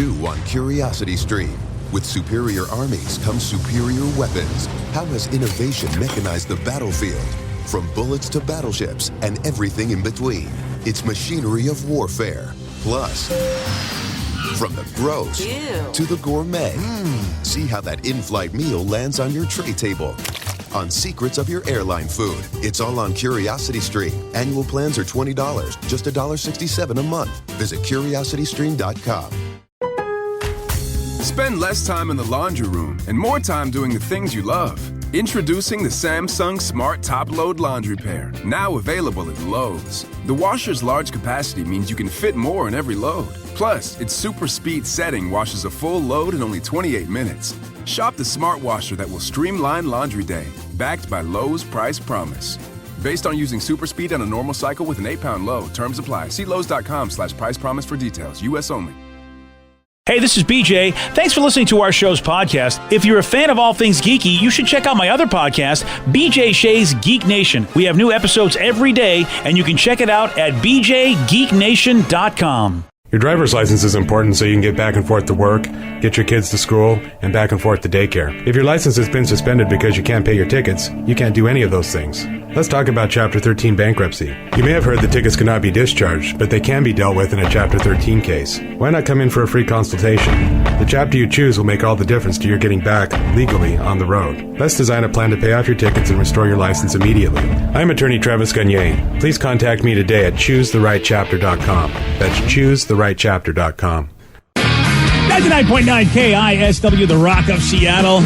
too on Curiosity Stream. With superior armies comes superior weapons. How has innovation mechanized the battlefield? From bullets to battleships and everything in between. It's machinery of warfare. Plus, from the gross to the gourmet. See how that in-flight meal lands on your tray table. On secrets of your airline food. It's all on Curiosity Stream. Annual plans are $20, just $1.67 a month. Visit curiositystream.com. Spend less time in the laundry room and more time doing the things you love. Introducing the Samsung Smart Top Load Laundry Pair, now available at Lowe's. The washer's large capacity means you can fit more in every load. Plus, its super speed setting washes a full load in only 28 minutes. Shop the smart washer that will streamline laundry day, backed by Lowe's Price Promise. Based on using super speed on a normal cycle with an 8-pound load. Terms apply. See Lowe's.com/price promise for details. U.S. only. Hey, this is BJ. Thanks for listening to our show's podcast. If you're a fan of all things geeky, you should check out my other podcast, BJ Shea's Geek Nation. We have new episodes every day, and you can check it out at bjgeeknation.com. Your driver's license is important so you can get back and forth to work, get your kids to school, and back and forth to daycare. If your license has been suspended because you can't pay your tickets, you can't do any of those things. Let's talk about Chapter 13 bankruptcy. You may have heard the tickets cannot be discharged, but they can be dealt with in a Chapter 13 case. Why not come in for a free consultation? The chapter you choose will make all the difference to your getting back legally on the road. Let's design a plan to pay off your tickets and restore your license immediately. I'm attorney Travis Gagne. Please contact me today at choosetherightchapter.com. That's choosetherightchapter.com. 99.9 KISW, the Rock of Seattle.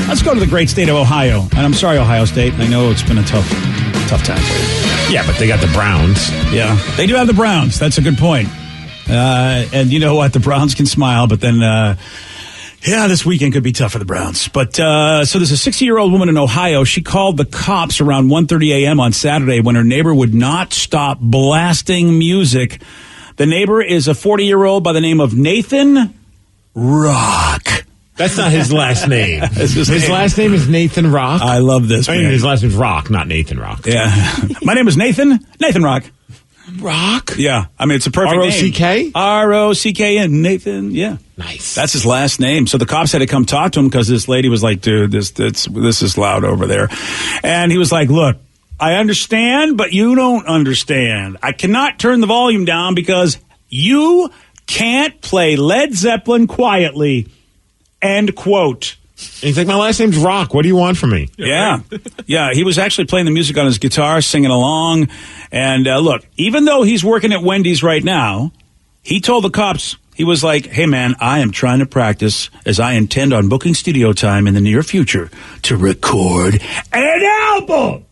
Let's go to the great state of Ohio. And I'm sorry, Ohio State. I know it's been a tough time for you. Yeah, but they got the Browns. Yeah, they do have the Browns. That's a good point. And you know what? The Browns can smile, but then, this weekend could be tough for the Browns. But so there's a 60-year-old woman in Ohio. She called the cops around 1:30 a.m. on Saturday when her neighbor would not stop blasting music. The neighbor is a 40-year-old by the name of Nathan Rock. That's not his last name. His last name is Nathan Rock. I love this, man. I mean, his last name's Rock, not Nathan Rock. Yeah. My name is Nathan Rock. Rock? Yeah. I mean, it's a perfect R-O-C-K? name. R-O-C-K-N, Nathan, yeah. Nice. That's his last name. So the cops had to come talk to him because this lady was like, dude, this is loud over there. And he was like, look, I understand, but you don't understand. I cannot turn the volume down because you can't play Led Zeppelin quietly. End quote. And he's like, my last name's Rock. What do you want from me? Yeah. Yeah, he was actually playing the music on his guitar, singing along. And look, even though he's working at Wendy's right now, he told the cops, he was like, hey, man, I am trying to practice as I intend on booking studio time in the near future to record an album.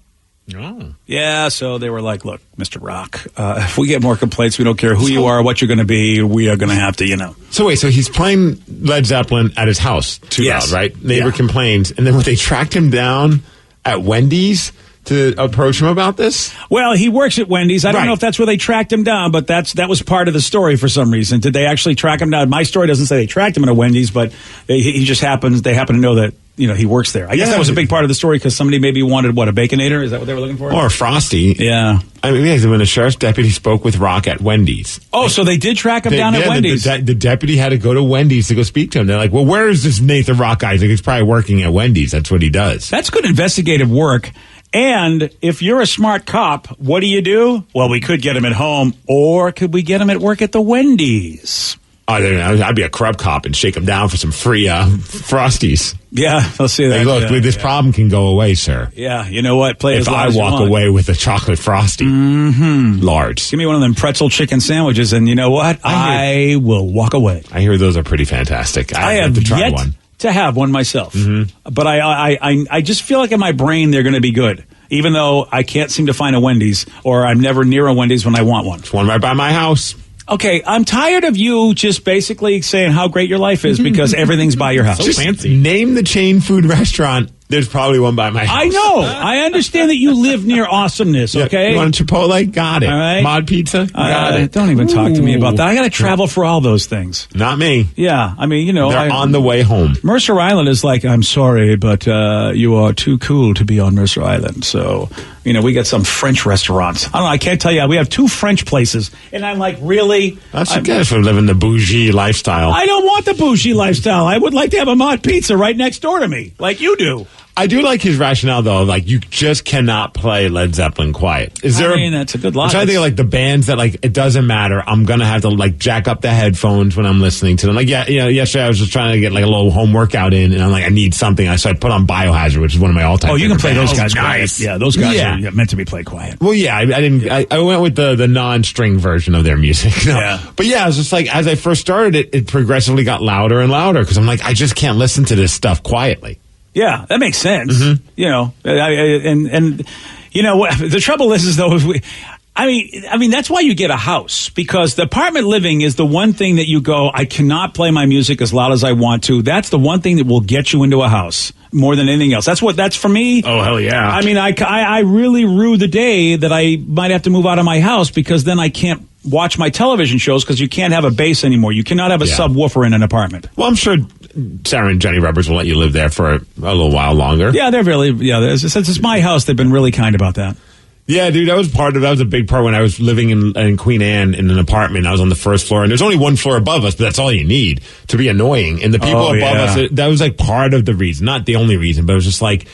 Oh. Yeah, so they were like, look, Mr. Rock, if we get more complaints, we don't care who you are, what you're going to be, we are going to have to, So wait, so he's playing Led Zeppelin at his house too loud, right? Neighbor complains, and then when they tracked him down at Wendy's to approach him about this? Well, he works at Wendy's. I don't know if that's where they tracked him down, but that was part of the story for some reason. Did they actually track him down? My story doesn't say they tracked him at a Wendy's, but they happen to know that he works there. I guess that was a big part of the story because somebody maybe wanted, a Baconator? Is that what they were looking for? Or a Frosty. Yeah. I mean, when a sheriff's deputy spoke with Rock at Wendy's. Oh, so they did track him down at Wendy's. The deputy had to go to Wendy's to go speak to him. They're like, well, where is this Nathan Rock guy? He's probably working at Wendy's. That's what he does. That's good investigative work. And if you're a smart cop, what do? Well, we could get him at home, or could we get him at work at the Wendy's? I'd be a corrupt cop and shake him down for some free Frosties. Yeah, let's see that. Hey, look, this problem can go away, sir. Yeah, you know what? Play if I walk away with a chocolate Frosty. Mm-hmm. Large. Give me one of them pretzel chicken sandwiches, and you know what? I will walk away. I hear those are pretty fantastic. I have to try one. To have one myself. Mm-hmm. But I just feel like in my brain they're going to be good. Even though I can't seem to find a Wendy's, or I'm never near a Wendy's when I want one. There's one right by my house. Okay, I'm tired of you just basically saying how great your life is because everything's by your house. So fancy. Name the chain food restaurant. There's probably one by my house. I know. I understand that you live near awesomeness, okay? You want a Chipotle? Got it. All right. Mod Pizza? Got it. Don't even talk to me about that. I got to travel for all those things. Not me. Yeah, I mean, They're on the way home. Mercer Island is like, I'm sorry, but you are too cool to be on Mercer Island. So, You know, we got some French restaurants. I don't know. I can't tell you. We have 2 French places. And I'm like, really? That's a guess for living the bougie lifestyle. I don't want the bougie lifestyle. I would like to have a Mott Pizza right next door to me, like you do. I do like his rationale, though. Like, you just cannot play Led Zeppelin quiet. That's a good logic. I'm trying to think of, like, the bands that, like, it doesn't matter. I'm going to have to, like, jack up the headphones when I'm listening to them. Like, yesterday I was just trying to get, like, a little home workout in, and I'm like, I need something. So I put on Biohazard, which is one of my all-time you can play bands. those guys nice. quiet. Yeah, those guys are meant to be played quiet. Well, yeah, I went with the non-string version of their music. Yeah. But, yeah, I was just like, as I first started, it progressively got louder and louder, because I'm like, I just can't listen to this stuff quietly. Yeah, that makes sense. Mm-hmm. You know, and you know what the trouble is though. I mean that's why you get a house, because the apartment living is the one thing that you go, I cannot play my music as loud as I want to. That's the one thing that will get you into a house more than anything else. That's for me. Oh hell yeah! I mean, I really rue the day that I might have to move out of my house, because then I can't watch my television shows, because you can't have a bass anymore. You cannot have a subwoofer in an apartment. Well, I'm sure Sarah and Jenny Rubbers will let you live there for a little while longer. Yeah, since it's my house, they've been really kind about that. Yeah, dude, that was a big part when I was living in Queen Anne in an apartment. I was on the first floor, and there's only one floor above us, but that's all you need to be annoying. And the people above us, that was like part of the reason, not the only reason, but it was just like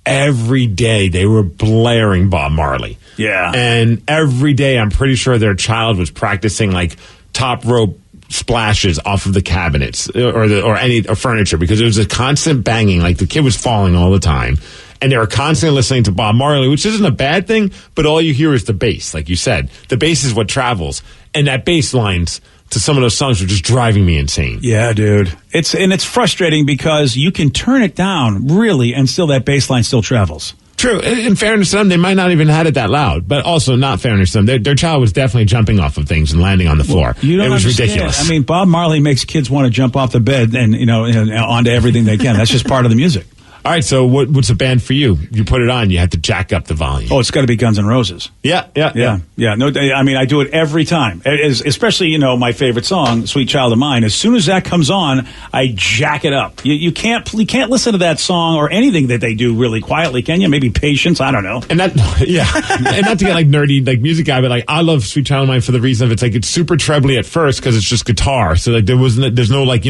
every day they were blaring Bob Marley. Yeah. And every day I'm pretty sure their child was practicing like top rope splashes off of the cabinets or any furniture, because it was a constant banging. Like the kid was falling all the time, and they were constantly listening to Bob Marley, which isn't a bad thing, but all you hear is the bass. Like you said, the bass is what travels, and that bass lines to some of those songs were just driving me insane. Yeah, dude. It's frustrating because you can turn it down really, and still that bass line still travels. True. In fairness to them, they might not even had it that loud, but also not fairness to them. Their child was definitely jumping off of things and landing on the floor. It was understand. Ridiculous. I mean, Bob Marley makes kids want to jump off the bed and, onto everything they can. That's just part of the music. All right, so what's a band for you? You put it on, you have to jack up the volume. Oh, it's got to be Guns N' Roses. Yeah. No, I mean, I do it every time. Especially, my favorite song, "Sweet Child of Mine." As soon as that comes on, I jack it up. You can't listen to that song or anything that they do really quietly, can you? Maybe Patience, I don't know. And that, and not to get like nerdy like music guy, but like I love "Sweet Child of Mine" for the reason of it's super trebly at first because it's just guitar. So like there's no like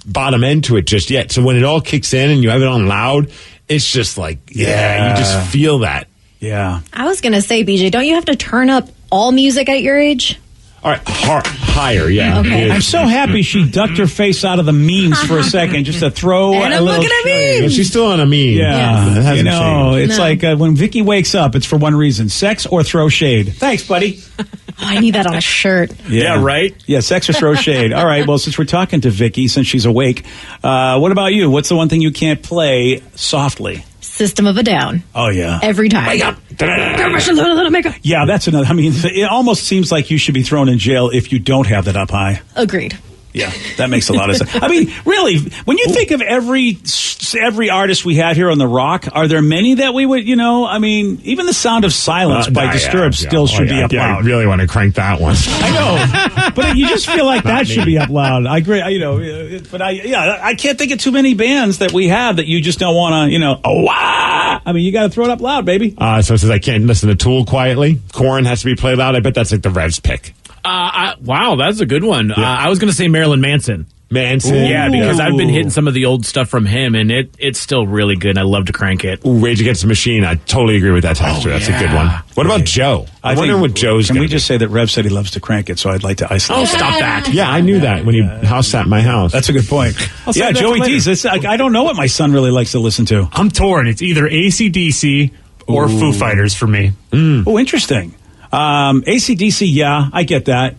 bottom end to it just yet. So when it all kicks in and you have it on loud, it's just like, you just feel that. Yeah. I was going to say, BJ, don't you have to turn up all music at your age? All right, higher, yeah. Okay. I'm so happy she ducked her face out of the memes for a second just to throw and a I'm little looking at shade. memes. She's still on a meme. Yeah. That hasn't changed. It's like when Vicky wakes up, it's for one reason: sex or throw shade. Thanks, buddy. Oh, I need that on a shirt. Yeah, right? Yeah, sex or throw shade. All right, well, since we're talking to Vicky, since she's awake, what about you? What's the one thing you can't play softly? System of a Down. Oh, yeah. Every time. Wake up. Yeah, that's another. I mean, it almost seems like you should be thrown in jail if you don't have that up high. Agreed. Yeah, that makes a lot of sense. I mean, really, when you think of every artist we have here on The Rock, are there many that we would, I mean, even The Sound of Silence by Disturbed still should be up loud. I really want to crank that one. I know, but you just feel like that should be up loud. I agree, but I can't think of too many bands that we have that you just don't want to, I mean, you got to throw it up loud, baby. So it says I can't listen to Tool quietly. Korn has to be played loud. I bet that's like the Rev's pick. Wow, that's a good one. Yeah. I was going to say Marilyn Manson. Yeah, because I've been hitting some of the old stuff from him, and it's still really good, and I love to crank it. Ooh, Rage Against the Machine. I totally agree with that texture. That's a good one. What about Joe? I wonder what Joe's Can we just say that Rev said he loves to crank it, so I'd like to isolate. Oh, stop that. Yeah, I knew that when he house sat my house. That's a good point. Yeah, Joey D's. I don't know what my son really likes to listen to. I'm torn. It's either AC/DC or Foo Fighters for me. Oh, interesting. AC/DC, yeah, I get that.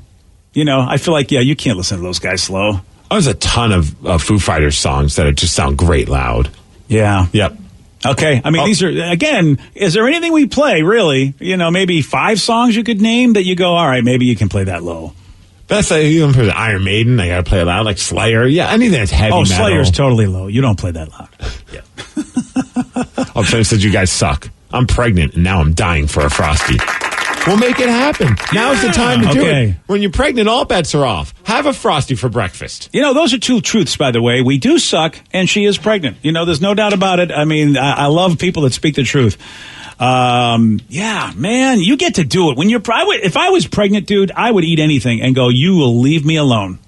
I feel like, you can't listen to those guys slow. There's a ton of Foo Fighters songs that just sound great loud. Yeah. Yep. Okay. I mean, these are, again, is there anything we play, really? Maybe 5 songs you could name that you go, all right, maybe you can play that low. That's like, for Iron Maiden, I got to play it loud, like Slayer. Yeah, anything that's heavy metal. Slayer's totally low. You don't play that loud. Yeah. So it says you guys suck. I'm pregnant, and now I'm dying for a Frosty. We'll make it happen. Now's the time to do it. When you're pregnant, all bets are off. Have a Frosty for breakfast. Those are two truths, by the way. We do suck, and she is pregnant. There's no doubt about it. I mean, I love people that speak the truth. Yeah, man, you get to do it when you're. If I was pregnant, dude, I would eat anything and go. You will leave me alone.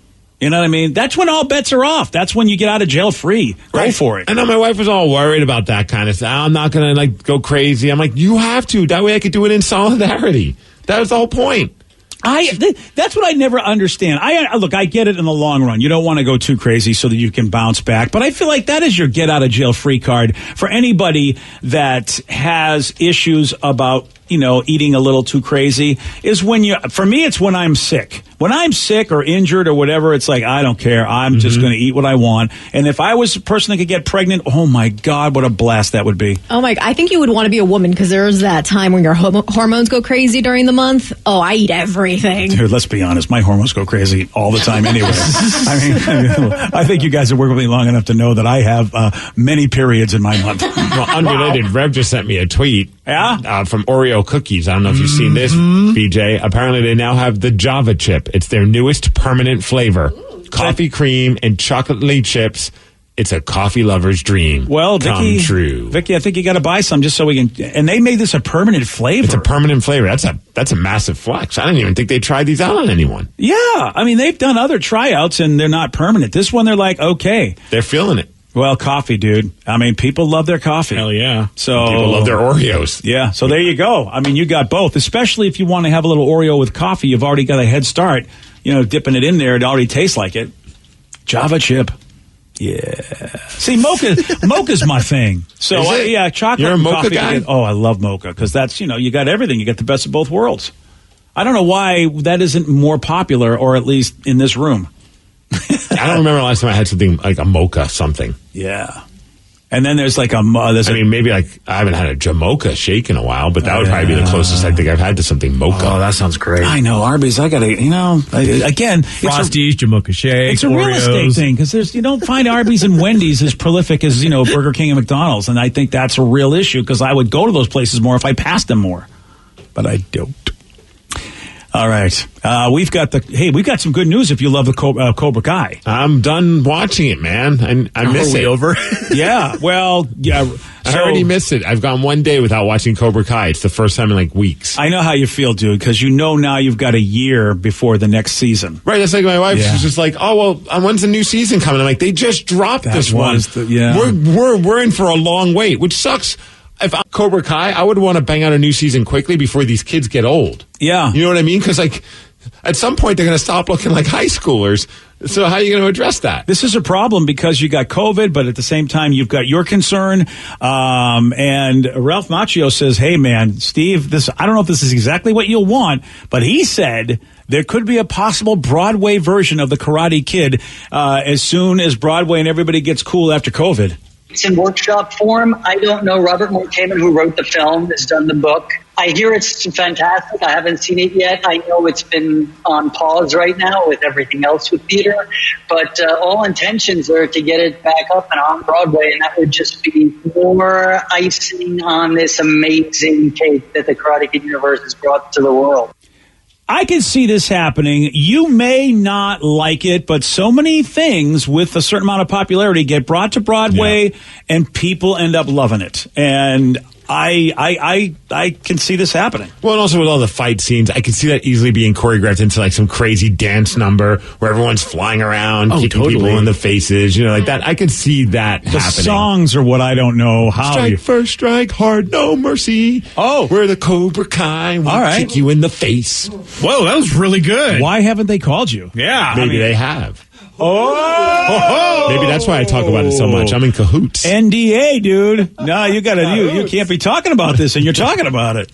You know what I mean? That's when all bets are off. That's when you get out of jail free. Go for it. I know my wife was all worried about that kind of stuff. I'm not going to go crazy. I'm like, you have to. That way I could do it in solidarity. That was the whole point. That's what I never understand. Look, I get it in the long run. You don't want to go too crazy so that you can bounce back. But I feel like that is your get out of jail free card for anybody that has issues about, eating a little too crazy is for me, it's when I'm sick. When I'm sick or injured or whatever, it's like, I don't care. I'm just going to eat what I want. And if I was a person that could get pregnant, oh my God, what a blast that would be. Oh my, I think you would want to be a woman because there's that time when your hormones go crazy during the month. Oh, I eat everything. Dude, let's be honest. My hormones go crazy all the time anyway. I think you guys have worked with me long enough to know that I have many periods in my month. Well, unrelated, Rev just sent me a tweet. Yeah? From Oreo cookies. I don't know if you've seen this, BJ. Apparently, they now have the Java chip. It's their newest permanent flavor. Coffee cream and chocolate chips. It's a coffee lover's dream. Well, come true. Vicky, I think you got to buy some just so we can. And they made this a permanent flavor. It's a permanent flavor. That's a massive flex. I didn't even think they tried these out on anyone. Yeah, I mean they've done other tryouts and they're not permanent. This one, they're like, okay, they're feeling it. Well, coffee, dude. I mean, people love their coffee. Hell yeah. So people love their Oreos. Yeah. So there you go. I mean, you got both, especially if you want to have a little Oreo with coffee. You've already got a head start, dipping it in there. It already tastes like it. Java chip. Yeah. See, mocha's my thing. So, chocolate You're a and mocha coffee. guy? I love mocha because that's, you got everything. You get the best of both worlds. I don't know why that isn't more popular, or at least in this room. I don't remember the last time I had something like a mocha something. Yeah. And then there's like maybe I haven't had a Jamocha shake in a while, but that would probably be the closest I think I've had to something mocha. Oh, that sounds great. I know, Arby's. I gotta, again, Frosties, Jamocha shake. It's a Oreos. real estate thing because you don't find Arby's and Wendy's as prolific as Burger King and McDonald's, and I think that's a real issue because I would go to those places more if I passed them more, but I don't. All right, we've got some good news if you love the Cobra Kai. I'm done watching it, man. I miss it. Over? Yeah, well, yeah. I already missed it. I've gone one day without watching Cobra Kai. It's the first time in weeks. I know how you feel, dude, because now you've got a year before the next season. Right, that's like my wife. Yeah. She's just like, oh, well, when's the new season coming? I'm like, they just dropped this one. We're in for a long wait, which sucks. If I'm Cobra Kai, I would want to bang out a new season quickly before these kids get old. Yeah. You know what I mean? Because, at some point, they're going to stop looking like high schoolers. So how are you going to address that? This is a problem because you got COVID, but at the same time, you've got your concern. And Ralph Macchio says, hey, man, Steve, I don't know if this is exactly what you'll want, but he said there could be a possible Broadway version of The Karate Kid as soon as Broadway and everybody gets cool after COVID. It's in workshop form. I don't know. Robert Morkamen, who wrote the film, has done the book. I hear it's fantastic. I haven't seen it yet. I know it's been on pause right now with everything else with theater. But all intentions are to get it back up and on Broadway, and that would just be more icing on this amazing cake that the Karate Kid universe has brought to the world. I can see this happening. You may not like it, but so many things with a certain amount of popularity get brought to Broadway, and people end up loving it. And I can see this happening. Well, and also with all the fight scenes, I can see that easily being choreographed into some crazy dance number where everyone's flying around, kicking people in the faces, like that. I could see that happening. The songs are what I don't know how. Strike first, strike hard, no mercy. Oh, we're the Cobra Kai. We'll kick you in the face. Whoa, that was really good. Why haven't they called you? Yeah, maybe they have. Oh, maybe that's why I talk about it so much. I'm in cahoots. NDA, dude. No, you can't be talking about this, and you're talking about it.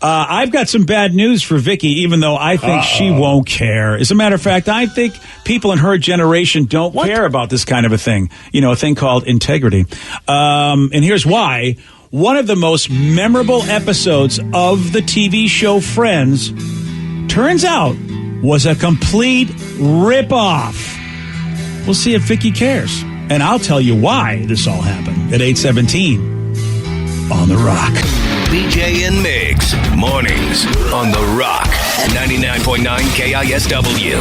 I've got some bad news for Vicky, even though I think she won't care. As a matter of fact, I think people in her generation don't care about this kind of a thing. A thing called integrity. And here's why. One of the most memorable episodes of the TV show Friends, turns out, was a complete rip-off. We'll see if Vicky cares. And I'll tell you why this all happened at 8:17 on The Rock. BJ and Migs, mornings on The Rock, 99.9 KISW.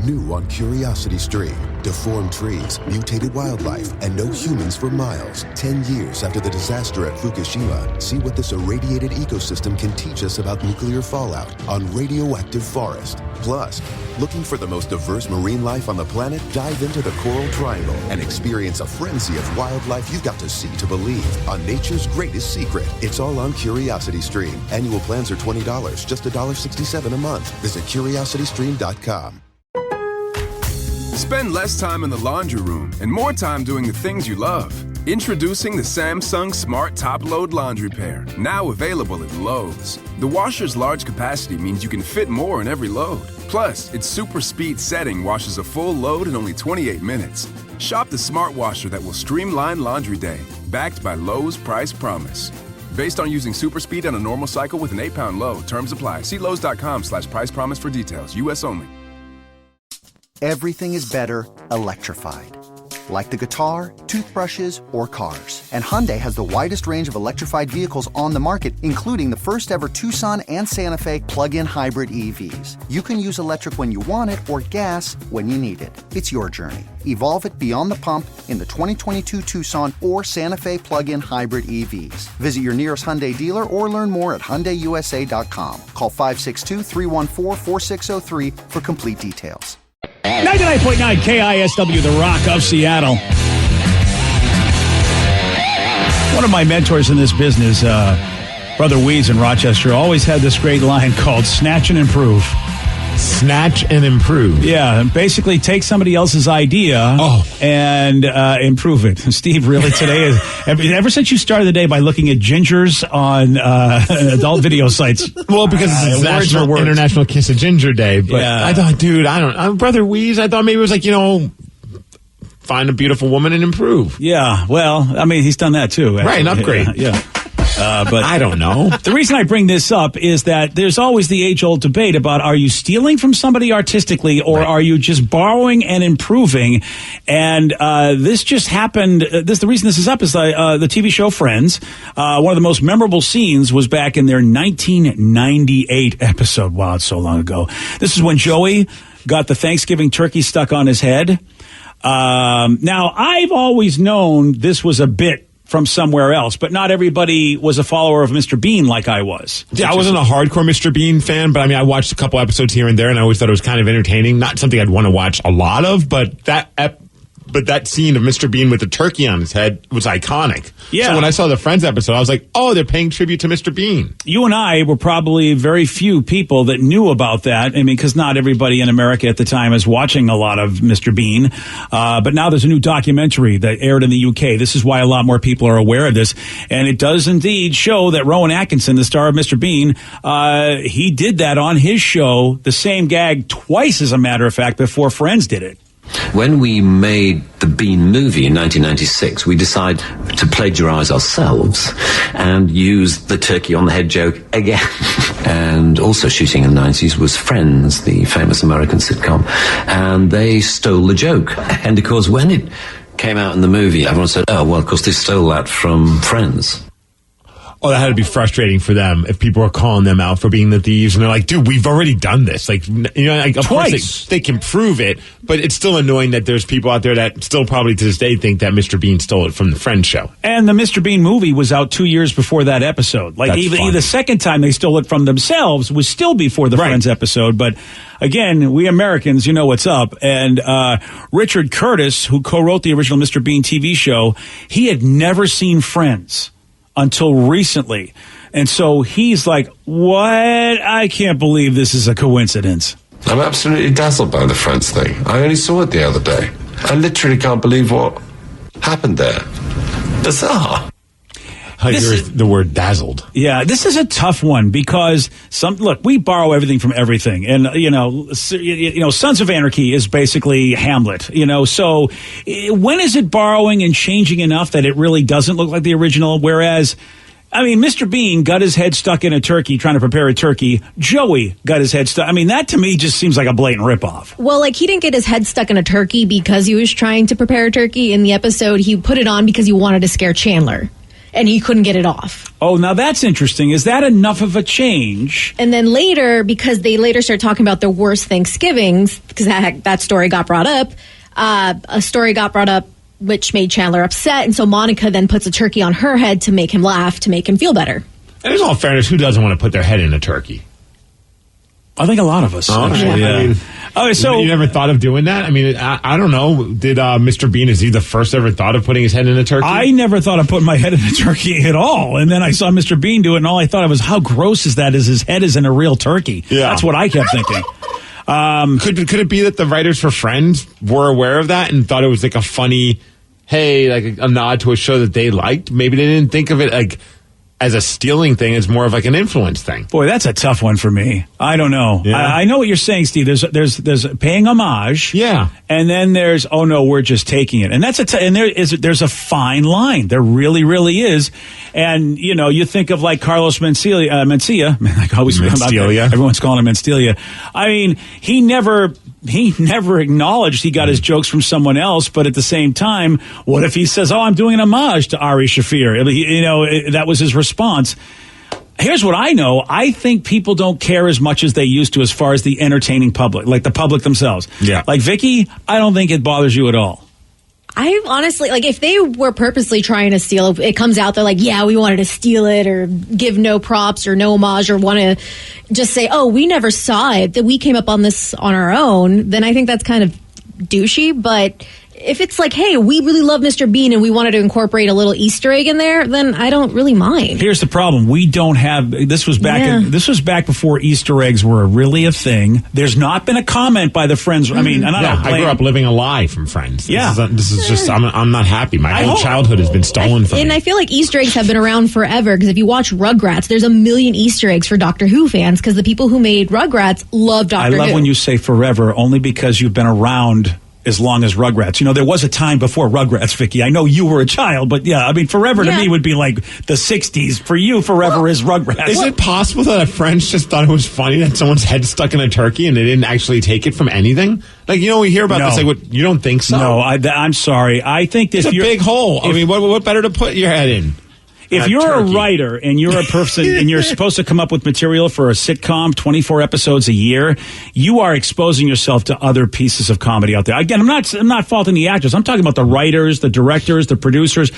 New on Curiosity Stream. Deformed trees, mutated wildlife, and no humans for miles. 10 years after the disaster at Fukushima, see what this irradiated ecosystem can teach us about nuclear fallout on Radioactive Forest. Plus, looking for the most diverse marine life on the planet? Dive into the Coral Triangle and experience a frenzy of wildlife you've got to see to believe on nature's greatest secret. It's all on Curiosity Stream. Annual plans are $20, just $1.67 a month. Visit curiositystream.com. Spend less time in the laundry room and more time doing the things you love. Introducing the Samsung Smart Top Load Laundry Pair, now available at Lowe's. The washer's large capacity means you can fit more in every load. Plus, its super speed setting washes a full load in only 28 minutes. Shop the smart washer that will streamline laundry day, backed by Lowe's Price Promise. Based on using super speed on a normal cycle with an 8-pound load. Terms apply. See Lowe's.com/price promise for details. U.S. only. Everything is better electrified. Like the guitar, toothbrushes, or cars. And Hyundai has the widest range of electrified vehicles on the market, including the first ever Tucson and Santa Fe plug-in hybrid EVs. You can use electric when you want it or gas when you need it. It's your journey. Evolve it beyond the pump in the 2022 Tucson or Santa Fe plug-in hybrid EVs. Visit your nearest Hyundai dealer or learn more at HyundaiUSA.com. Call 562-314-4603 for complete details. 99.9 KISW, The Rock of Seattle. One of my mentors in this business, Brother Weeds in Rochester, always had this great line called Snatch and Improve. Snatch and improve. Yeah, basically take somebody else's idea and improve it. Steve, really today is ever since you started the day by looking at gingers on adult video sites. Well, because it's International Kiss a Ginger Day. But yeah. I thought, dude, Brother Weeze, I thought maybe it was like, find a beautiful woman and improve. Yeah, well, I mean, he's done that too. Actually. Right, an upgrade. Yeah. But I don't know. The reason I bring this up is that there's always the age-old debate about are you stealing from somebody artistically or are you just borrowing and improving? And this just happened. The reason this is up is the TV show Friends. One of the most memorable scenes was back in their 1998 episode. Wow, it's so long ago. This is when Joey got the Thanksgiving turkey stuck on his head. Now, I've always known this was a bit from somewhere else, but not everybody was a follower of Mr. Bean like I was. Yeah, I wasn't a hardcore Mr. Bean fan, but I mean, I watched a couple episodes here and there, and I always thought it was kind of entertaining. Not something I'd want to watch a lot of, but that scene of Mr. Bean with the turkey on his head was iconic. Yeah. So when I saw the Friends episode, I was like, oh, they're paying tribute to Mr. Bean. You and I were probably very few people that knew about that. I mean, because not everybody in America at the time is watching a lot of Mr. Bean. But now there's a new documentary that aired in the UK. This is why a lot more people are aware of this. And it does indeed show that Rowan Atkinson, the star of Mr. Bean, he did that on his show, the same gag twice, as a matter of fact, before Friends did it. When we made the Bean movie in 1996, we decided to plagiarize ourselves and use the turkey on the head joke again. And also shooting in the 90s was Friends, the famous American sitcom, and they stole the joke. And of course, when it came out in the movie, everyone said, oh, well, of course, they stole that from Friends. Oh, that had to be frustrating for them if people were calling them out for being the thieves. And they're like, dude, we've already done this. Like, of course they can prove it, but it's still annoying that there's people out there that still probably to this day think that Mr. Bean stole it from the Friends show. And the Mr. Bean movie was out 2 years before that episode. Like, even the second time they stole it from themselves was still before the Friends episode. But again, we Americans, you know what's up. And Richard Curtis, who co-wrote the original Mr. Bean TV show, he had never seen Friends until recently. And so he's like, what? I can't believe this is a coincidence. I'm absolutely dazzled by the Friends thing. I only saw it the other day. I literally can't believe what happened there. Bizarre. I hear the word dazzled. Yeah, this is a tough one because we borrow everything from everything, and Sons of Anarchy is basically Hamlet. So when is it borrowing and changing enough that it really doesn't look like the original? Whereas, I mean, Mr. Bean got his head stuck in a turkey trying to prepare a turkey. Joey got his head stuck. I mean, that to me just seems like a blatant ripoff. Well, like, he didn't get his head stuck in a turkey because he was trying to prepare a turkey. In the episode, he put it on because he wanted to scare Chandler. and he couldn't get it off. Oh, now that's interesting. Is that enough of a change? And then later, because they later started talking about their worst Thanksgivings, because that story got brought up, a story got brought up which made Chandler upset, and so Monica then puts a turkey on her head to make him laugh, to make him feel better. And in all fairness, who doesn't want to put their head in a turkey? I think a lot of us. Actually, yeah. I mean, okay, so you never thought of doing that? I mean, I don't know. Did Mr. Bean, is he the first ever thought of putting his head in a turkey? I never thought of putting my head in a turkey at all. And then I saw Mr. Bean do it, and all I thought of was, how gross is that? Is his head is in a real turkey? Yeah. That's what I kept thinking. Could it be that the writers for Friends were aware of that and thought it was like a funny, hey, like a nod to a show that they liked? Maybe they didn't think of it like as a stealing thing. It's more of like an influence thing. Boy, that's a tough one for me. I don't know. Yeah. I know what you're saying, Steve. There's paying homage. Yeah. And then there's, oh no, we're just taking it. And that's and there's a fine line. There really, really is. And, you know, you think of like Carlos Mencia. Like always, Mencia. Everyone's calling him Mencia. I mean, he never acknowledged he got his jokes from someone else, but at the same time, what if he says, oh, I'm doing an homage to Ari Shaffir? You know, that was his response. Here's what I know. I think people don't care as much as they used to as far as the entertaining public, like the public themselves. Yeah. Like Vicky, I don't think it bothers you at all. I honestly, like, if they were purposely trying to steal it comes out, they're like, yeah, we wanted to steal it or give no props or no homage or want to just say, oh, we never saw it, that we came up on this on our own, then I think that's kind of douchey. But if it's like, hey, we really love Mr. Bean and we wanted to incorporate a little Easter egg in there, then I don't really mind. Here's the problem. We don't have, this was back before Easter eggs were really a thing. There's not been a comment by the Friends. I mean, and I grew up living a lie from Friends. This is just, I'm not happy. My whole childhood has been stolen from me. And I feel like Easter eggs have been around forever, because if you watch Rugrats, there's a million Easter eggs for Doctor Who fans, because the people who made Rugrats love Doctor Who. I love when you say forever, only because you've been around as long as Rugrats. You know, there was a time before Rugrats, Vicky. I know you were a child, but yeah, I mean, forever to me would be like the 60s. For you, forever is Rugrats. Is it possible that friends just thought it was funny that someone's head stuck in a turkey and they didn't actually take it from anything? Like, you know, we hear about this. Like, what, you don't think so? No, I'm sorry. I think it's a big hole. I mean, what better to put your head in? If you're a writer and you're a person and you're supposed to come up with material for a sitcom, 24 episodes a year, you are exposing yourself to other pieces of comedy out there. Again, I'm not faulting the actors. I'm talking about the writers, the directors, the producers.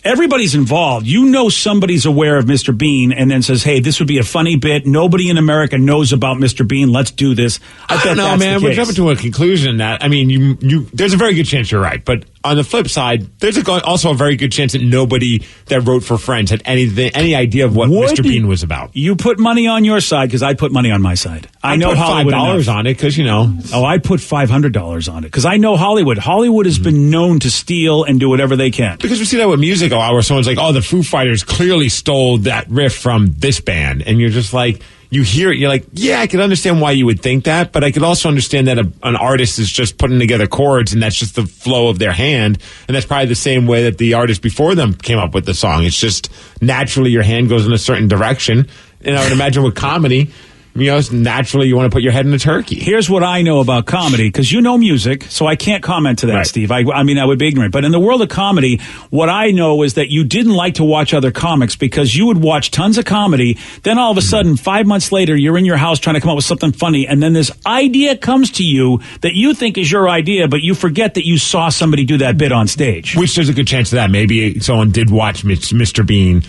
Everybody's involved. You know, somebody's aware of Mr. Bean and then says, hey, this would be a funny bit. Nobody in America knows about Mr. Bean. Let's do this. I don't know, man. We're jumping to a conclusion that, I mean, there's a very good chance you're right. But on the flip side, there's also a very good chance that nobody that wrote for Friends had any idea of what Mr. Bean was about. You put money on your side, because I put money on my side. I know put Hollywood $5 on it, because, you know. Oh, I put $500 on it, because I know Hollywood. Hollywood has been known to steal and do whatever they can. Because we see that with music a lot, where someone's like, oh, the Foo Fighters clearly stole that riff from this band. And you're just like, you hear it, you're like, yeah, I can understand why you would think that, but I could also understand that an artist is just putting together chords and that's just the flow of their hand. And that's probably the same way that the artist before them came up with the song. It's just naturally your hand goes in a certain direction. And I would imagine with comedy, you know, naturally you want to put your head in a turkey. Here's what I know about comedy, because you know music, so I can't comment to that, right, Steve. I mean, I would be ignorant. But in the world of comedy, what I know is that you didn't like to watch other comics because you would watch tons of comedy. Then all of a sudden, 5 months later, you're in your house trying to come up with something funny. And then this idea comes to you that you think is your idea, but you forget that you saw somebody do that bit on stage. Which there's a good chance of that. Maybe someone did watch Mr. Bean.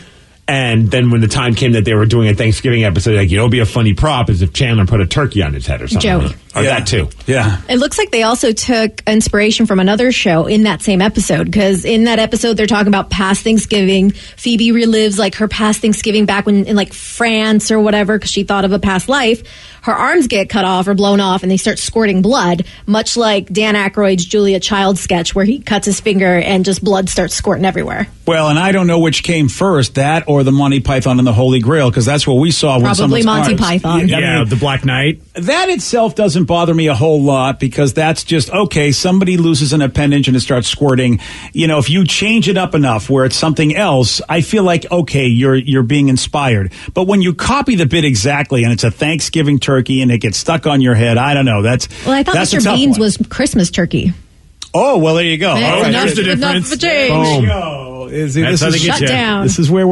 And then when the time came that they were doing a Thanksgiving episode, like, you know, it'd be a funny prop is if Chandler put a turkey on his head or something. Joey. Or that too. Yeah. It looks like they also took inspiration from another show in that same episode, because in that episode they're talking about past Thanksgiving. Phoebe relives like her past Thanksgiving back when in like France or whatever, because she thought of a past life. Her arms get cut off or blown off and they start squirting blood, much like Dan Aykroyd's Julia Child sketch where he cuts his finger and just blood starts squirting everywhere. Well, and I don't know which came first, that or the Monty Python and the Holy Grail, because that's what we saw. Probably Monty Python. Yeah, the Black Knight. That itself doesn't bother me a whole lot, because that's just, okay, somebody loses an appendage and it starts squirting. You know, if you change it up enough where it's something else, I feel like, okay, you're being inspired. But when you copy the bit exactly and it's a Thanksgiving turkey and it gets stuck on your head, I don't know. Well, I thought Mr. Bean's was Christmas turkey. Oh, well, there you go. There's the difference. Enough for change. Boom. This That's how they get Shut you. down. is where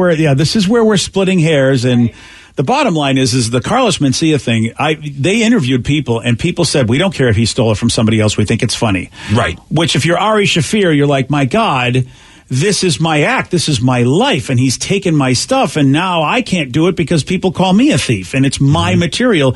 we're splitting hairs, and the bottom line is the Carlos Mencia thing. They interviewed people, and people said, we don't care if he stole it from somebody else. We think it's funny. Right. Which, if you're Ari Shaffir, you're like, my God, this is my act. This is my life. And he's taken my stuff. And now I can't do it because people call me a thief, and it's my material.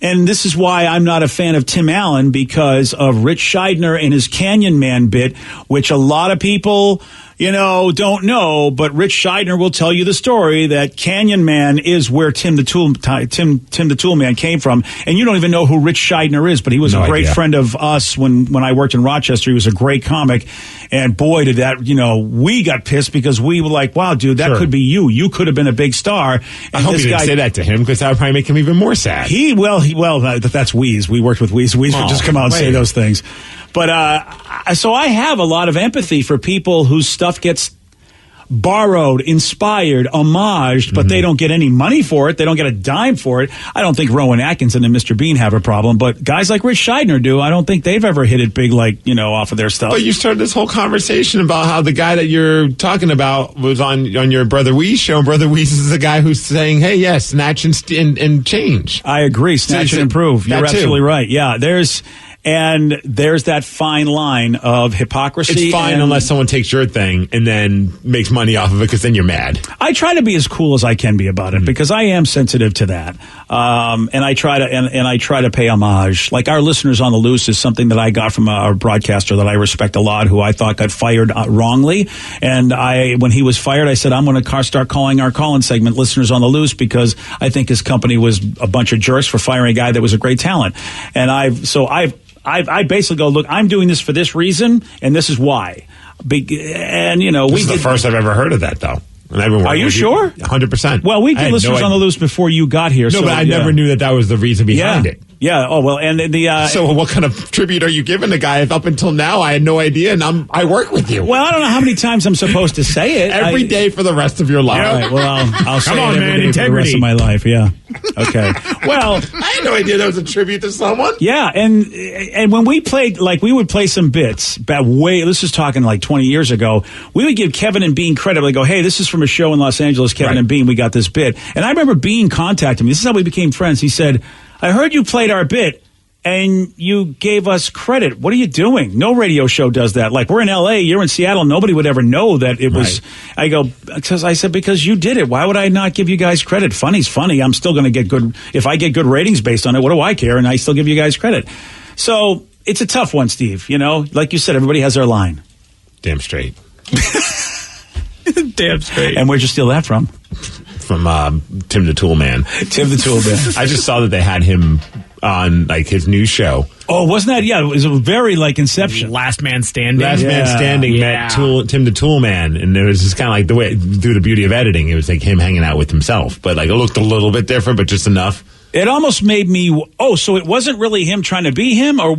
And this is why I'm not a fan of Tim Allen, because of Rich Scheidner and his Canyon Man bit, which a lot of people, don't know. But Rich Scheidner will tell you the story that Canyon Man is where Tim the Tool Man came from. And you don't even know who Rich Scheidner is, but he was a great friend of us when I worked in Rochester. He was a great comic. And boy, did that, we got pissed because we were like, wow, dude, that could be you. You could have been a big star. And I hope you didn't say that to him, because that would probably make him even more sad. That's Wheeze. We worked with Wheeze. Wheeze would just come out and say those things. But so I have a lot of empathy for people whose stuff gets borrowed, inspired, homaged, but they don't get any money for it. They don't get a dime for it. I don't think Rowan Atkinson and Mr. Bean have a problem, but guys like Rich Scheidner do. I don't think they've ever hit it big, off of their stuff. But you started this whole conversation about how the guy that you're talking about was on your Brother Weeze show, and Brother Weeze is the guy who's saying, hey, yes, snatch and change. I agree. Snatch and improve. You're absolutely right. Yeah, there's that fine line of hypocrisy. It's fine unless someone takes your thing and then makes money off of it, because then you're mad. I try to be as cool as I can be about it, because I am sensitive to that. And I try to pay homage. Like our Listeners on the Loose is something that I got from a broadcaster that I respect a lot, who I thought got fired wrongly. And when he was fired, I said, I'm going to start calling our call-in segment Listeners on the Loose, because I think his company was a bunch of jerks for firing a guy that was a great talent. And I basically go, look, I'm doing this for this reason, and this is why. This is the first I've ever heard of that, though. Are you sure? 100%. Well, we did Listeners on the Loose before you got here. No, but I never knew that was the reason behind it. Yeah. Oh, well, and so what kind of tribute are you giving the guy if up until now I had no idea, and I work with you? Well, I don't know how many times I'm supposed to say it. Every day for the rest of your life. All right, well, I'll say it every day for the rest of my life, yeah. Okay. Well, I had no idea that was a tribute to someone. Yeah, and when we played, we would play some bits, this is talking 20 years ago, we would give Kevin and Bean credit. We go, hey, this is from a show in Los Angeles, Kevin and Bean, we got this bit. And I remember Bean contacted me. This is how we became friends. He said, I heard you played our bit and you gave us credit. What are you doing? No radio show does that. We're in L.A., you're in Seattle. Nobody would ever know that it was. I go, because you did it. Why would I not give you guys credit? Funny's funny. I'm still going to get good. If I get good ratings based on it, what do I care? And I still give you guys credit. So it's a tough one, Steve. Like you said, everybody has their line. Damn straight. Damn straight. And where'd you steal that from? From Tim the Tool Man. Tim the Tool Man. I just saw that they had him on his new show. Oh, wasn't that? Yeah, it was a very Inception. Last Man Standing. Man Standing met Tim the Tool Man, and it was just kind of the way, through the beauty of editing, it was him hanging out with himself, but it looked a little bit different, but just enough. It almost made me. Oh, so it wasn't really him trying to be him, or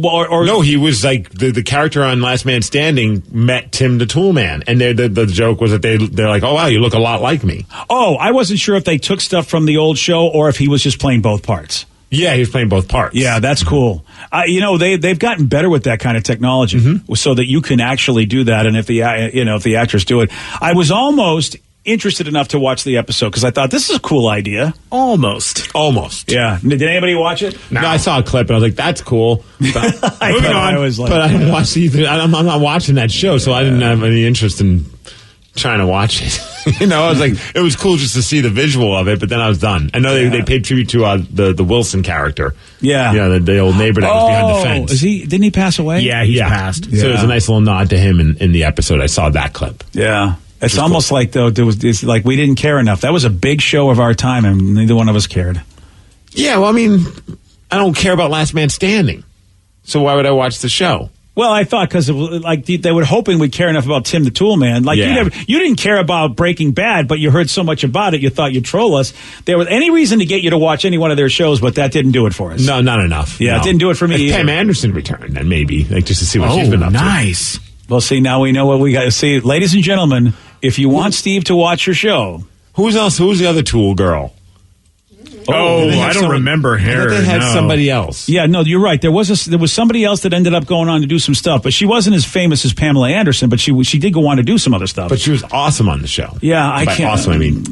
no? He was the character on Last Man Standing met Tim the Tool Man, and the joke was that they're like, oh wow, you look a lot like me. Oh, I wasn't sure if they took stuff from the old show or if he was just playing both parts. Yeah, he was playing both parts. Yeah, that's cool. They've gotten better with that kind of technology, so that you can actually do that. And if the actors do it, I was almost interested enough to watch the episode because I thought this is a cool idea. Almost. Yeah. Did anybody watch it? No, I saw a clip and I was like, "That's cool." But, moving on. But I didn't watch either. I'm not watching that show, so I didn't have any interest in trying to watch it. I was like, it was cool just to see the visual of it, but then I was done. I know they paid tribute to the Wilson character. Yeah. The old neighbor that was behind the fence. Didn't he pass away? Yeah, he's passed. So it was a nice little nod to him in the episode. I saw that clip. Yeah. It's almost like, though, it's like we didn't care enough. That was a big show of our time, and neither one of us cared. Yeah, well, I don't care about Last Man Standing. So why would I watch the show? Well, I thought because they were hoping we'd care enough about Tim the Tool Man. You didn't care about Breaking Bad, but you heard so much about it, you thought you'd troll us. There was any reason to get you to watch any one of their shows, but that didn't do it for us. No, not enough. Yeah, It didn't do it for me either. Pam Anderson returned, then maybe, just to see what she's been up to. Nice. Well, see, now we know what we got to see. Ladies and gentlemen, if you want Steve to watch your show. Who's else? Who's the other Tool girl? Oh, I don't remember her. They had somebody else. Yeah, no, you're right. There was somebody else that ended up going on to do some stuff, but she wasn't as famous as Pamela Anderson. But she did go on to do some other stuff. But she was awesome on the show. Yeah, I By can't. awesome, I mean,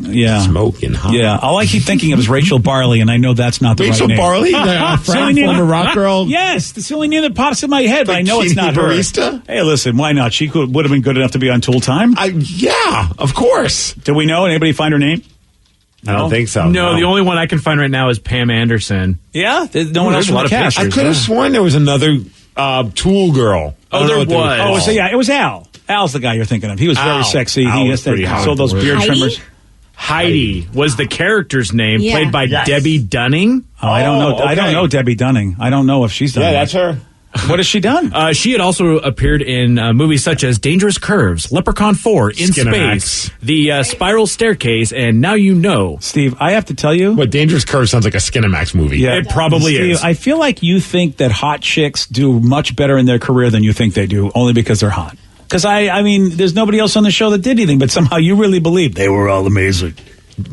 smoking hot. Yeah, all I keep thinking of is Rachel Barley, and I know that's not the Rachel right name. Barley, the former rock girl. Yes, that's the only name that pops in my head, but I know it's not her. Barista? Hey, listen, why not? She would have been good enough to be on Tool Time. Yeah, of course. Do we know? Anybody find her name? I don't think so. No, the only one I can find right now is Pam Anderson. Yeah, there's no one else There's a lot of cast. pictures. I could have sworn there was another Tool girl. Oh, there was. Oh, so yeah, it was Al. Al's the guy you're thinking of. He was very Al. sexy. Al He was pretty hot. sold those beard Heidi? trimmers. Heidi was the character's name, Yeah. played by Debbie Dunning. Oh, I don't know. okay. I don't know Debbie Dunning. I don't know if she's done. Yeah, that. that's her. What has she done? She had also appeared in movies such as Dangerous Curves, Leprechaun 4, In Skinamax. Space, The Spiral Staircase, and Now You Know. Steve, I have to tell you. What, Dangerous Curve sounds like a Skinamax movie. Yeah, It probably Steve, is. I feel like you think that hot chicks do much better in their career than you think they do, only because they're hot. Because I mean, there's nobody else on the show that did anything, but somehow you really believe they were all amazing.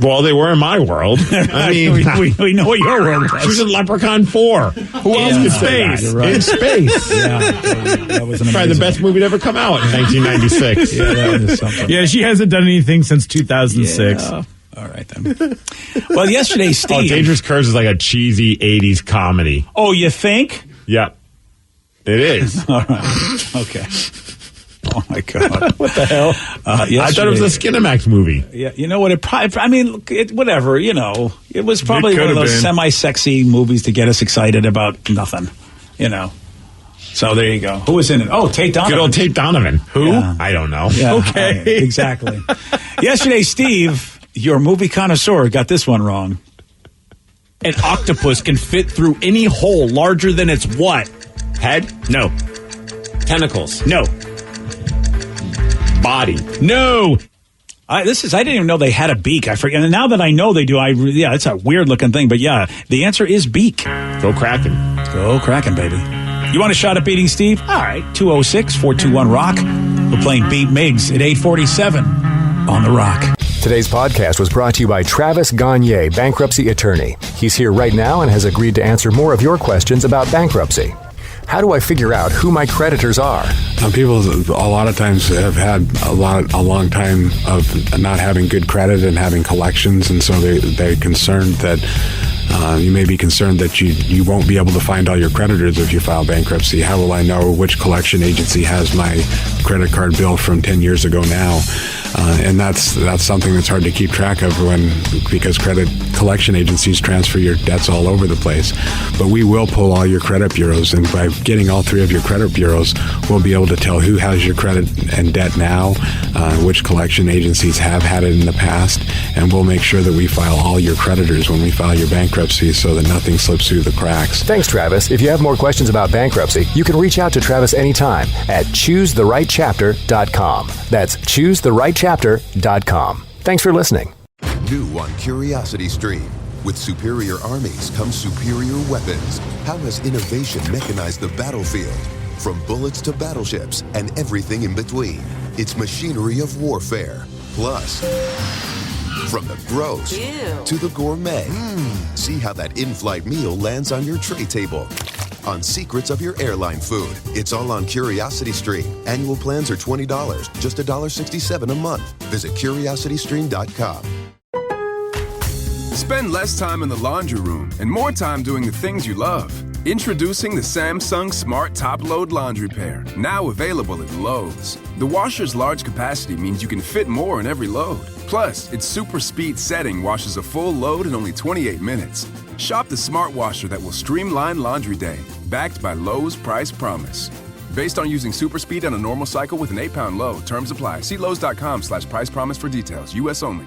Well, they were in my world. I mean, we know what your world she was in Leprechaun 4. Who else could say that? You're right. In Space. Yeah, that was an Probably the amazing- best movie to ever come out in 1996. Yeah, that was something. Yeah, she hasn't done anything since 2006. Yeah. All right, then. Well, yesterday, Steve. Oh, Dangerous Curves is like a cheesy 80s comedy. Oh, you think? Yeah. It is. All right. Okay. Oh, my God. What the hell? I thought it was a Skinamax movie. Yeah, you know what? It probably, I mean, look, whatever, you know. It was probably one of those semi-sexy movies to get us excited about nothing, you know. So there you go. Who was in it? Oh, Tate Donovan. Good old Tate Donovan. Who? Yeah. I don't know. Yeah, Okay. exactly. Yesterday, Steve, your movie connoisseur, got this one wrong. An octopus can fit through any hole larger than its what? Head? No. Tentacles. No. Body. No. I didn't even know they had a beak. I forget. And now that I know they do, yeah, it's a weird looking thing. But yeah, the answer is beak. Go Kraken. Go Kraken, baby. You want a shot at beating Steve? All right, 206-421-ROCK. We're playing Beat Miggs at 847 on The Rock. Today's podcast was brought to you by Travis Gagne, bankruptcy attorney. He's here right now and has agreed to answer more of your questions about bankruptcy. How do I figure out who my creditors are? People a lot of times have had a long time of not having good credit and having collections, and so they're concerned that you may be concerned that you won't be able to find all your creditors if you file bankruptcy. How will I know which collection agency has my credit card bill from 10 years ago now? And that's something that's hard to keep track of because credit collection agencies transfer your debts all over the place. But we will pull all your credit bureaus, and by getting all three of your credit bureaus, we'll be able to tell who has your credit and debt now, which collection agencies have had it in the past, and we'll make sure that we file all your creditors when we file your bankruptcy so that nothing slips through the cracks. Thanks, Travis. If you have more questions about bankruptcy, you can reach out to Travis anytime at ChooseTheRightChapter.com. That's ChooseTheRightChapter.com. Thanks for listening. New on Curiosity Stream. With superior armies come superior weapons. How has innovation mechanized the battlefield? From bullets to battleships and everything in between. It's machinery of warfare. Plus, from the gross to the gourmet. See how that in-flight meal lands on your tray table. On secrets of your airline food. It's all on Curiosity Stream. Annual plans are $20, just $1.67 a month. Visit CuriosityStream.com. Spend less time in the laundry room and more time doing the things you love. Introducing the Samsung Smart Top Load Laundry Pair, now available at Lowe's. The washer's large capacity means you can fit more in every load. Plus, its super speed setting washes a full load in only 28 minutes. Shop the smart washer that will streamline laundry day, backed by Lowe's Price Promise. Based on using super speed on a normal cycle with an 8-pound load, terms apply. See Lowe's.com/price promise for details. U.S. only.